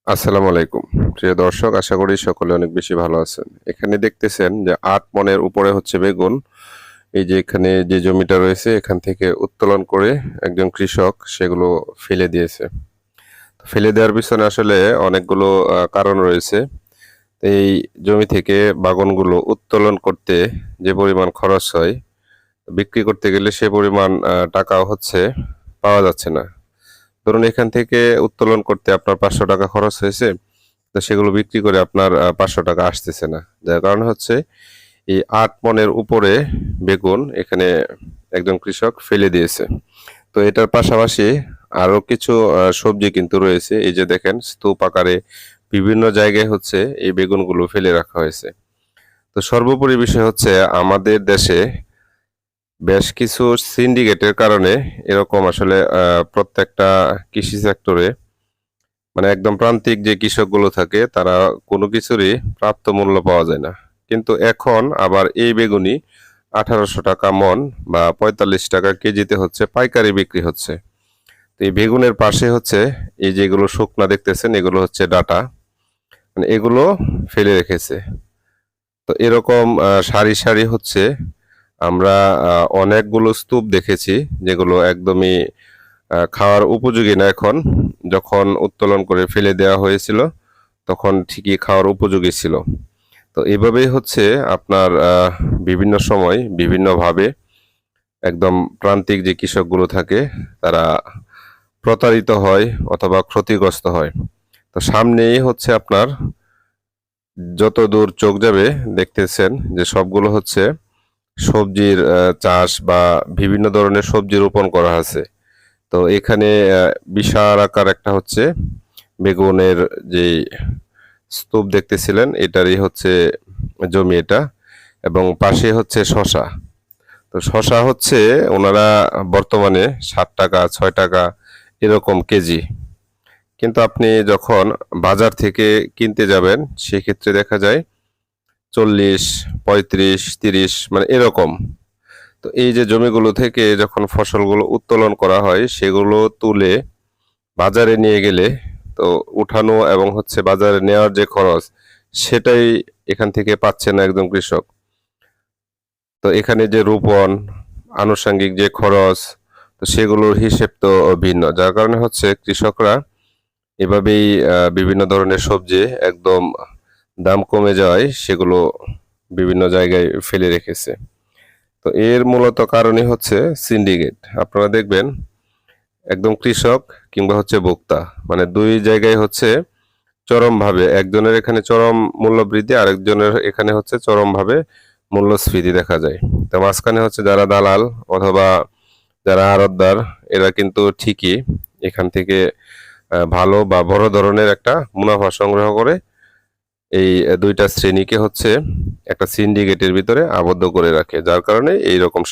আসসালামু আলাইকুম প্রিয় দর্শক, আশা করি সকলে অনেক বেশি ভালো আছেন। এখানে দেখতেছেন যে ৮ মনের উপরে হচ্ছে বেগুন। এই যে এখানে যে জমিটা রয়েছে এখান থেকে উত্তোলন করে একজন কৃষক সেগুলো ফেলে দিয়েছে। ফেলে দেওয়ার পিছনে আসলে অনেকগুলো কারণ রয়েছে। এই জমি থেকে বাগানগুলো উত্তোলন করতে যে পরিমাণ খরচ হয়, বিক্রি করতে গেলে সে পরিমাণ টাকাও হচ্ছে পাওয়া যাচ্ছে না। ধরুন এখান থেকে উত্তোলন করতে আপনার ৫০০ টাকা খরচ হয়েছে, তো সেগুলো বিক্রি করে আপনার ৫০০ টাকা আসতেছে না। যার কারণ হচ্ছে এই ৮ মনের উপরে বেগুন এখানে একজন কৃষক ফেলে দিয়েছে। তো এটার পাশাপাশি আরো কিছু সবজি কিন্তু রয়েছে। এই যে দেখেন স্তূপ আকারে বিভিন্ন জায়গায় হচ্ছে এই বেগুনগুলো ফেলে রাখা হয়েছে। তো সর্বোপরি বিষয় হচ্ছে আমাদের দেশে বেশ কিছু সিন্ডিকেটের কারণে এরকম আসলে প্রত্যেকটা কৃষি সেক্টরে মানে একদম প্রান্তিক যে কৃষকগুলো থাকে তারা কোনো কিছুরই প্রাপ্ত মূল্য পাওয়া যায় না। কিন্তু এখন আবার এই বেগুনই ১৮০০ টাকা মন বা ৪৫ টাকা কেজিতে হচ্ছে পাইকারি বিক্রি হচ্ছে। তো এই বেগুনের পাশে হচ্ছে এই যেগুলো শুকনা দেখতেছেন এগুলো হচ্ছে ডাটা, মানে এগুলো ফেলে রেখেছে। তো এরকম সারি সারি হচ্ছে আমরা অনেকগুলো স্তূপ দেখেছি যেগুলো একদমই খাওয়ার উপযোগী না এখন। যখন উত্তোলন করে ফেলে দেওয়া হয়েছিল তখন ঠিকই খাওয়ার উপযোগী ছিল। তো এভাবেই হচ্ছে আপনার বিভিন্ন সময় বিভিন্নভাবে একদম প্রান্তিক যে কৃষকগুলো থাকে তারা প্রতারিত হয় অথবা ক্ষতিগ্রস্ত হয়। তো সামনেই হচ্ছে আপনার যত দূর চোখ যাবে দেখতেছেন যে সবগুলো হচ্ছে সবজির চাষ বা বিভিন্ন ধরনের সবজি রোপণ করা আছে। তো এখানে বিশাল আকার একটা হচ্ছে বেগুনের যে স্তূপ দেখতেছিলেন এটারই হচ্ছে জমি এটা, এবং পাশে হচ্ছে শশা। তো শশা হচ্ছে ওনারা বর্তমানে ৭ টাকা ৬ টাকা এরকম কেজি, কিন্তু আপনি যখন বাজার থেকে কিনতে যাবেন সেক্ষেত্রে দেখা যায় ৪০ ৩৫ ৩০ মানে এরকম। তো এই যে জমিগুলো থেকে যখন ফসলগুলো উত্তোলন করা হয় সেগুলো তুলে বাজারে নিয়ে গেলে তো উঠানো এবং হচ্ছে বাজারে নেওয়ার যে খরচ সেটাই এখান থেকে পাচ্ছে না একদম কৃষক। তো এখানে যে রোপণ, আনুষঙ্গিক যে খরচ, তো সেগুলোর হিসেব তো ভিন্ন। যার কারণে হচ্ছে কৃষকরা এভাবেই বিভিন্ন ধরনের সবজি একদম দাম কমে যাওয়ায় সেগুলো বিভিন্ন জায়গায় ফেলে রেখেছে। তো এর মূলত কারণই হচ্ছে সিন্ডিকেট। আপনারা দেখবেন একদম কৃষক কিংবা হচ্ছে ভোক্তা মানে ২ জায়গায় হচ্ছে চরমভাবে একজনের এখানে চরম মূল্যবৃদ্ধি, আরেকজনের এখানে হচ্ছে চরমভাবে মূল্যস্ফীতি দেখা যায়। তো মাঝখানে হচ্ছে যারা দালাল অথবা যারা আড়তদার এরা কিন্তু ঠিকই এখান থেকে ভালো বা বড় ধরনের একটা মুনাফা সংগ্রহ করে এই ২ টা শ্রেণীকে হচ্ছে একটা সিন্ডিকেটের ভিতরে আবদ্ধ করে রাখে। যার কারণে এইরকম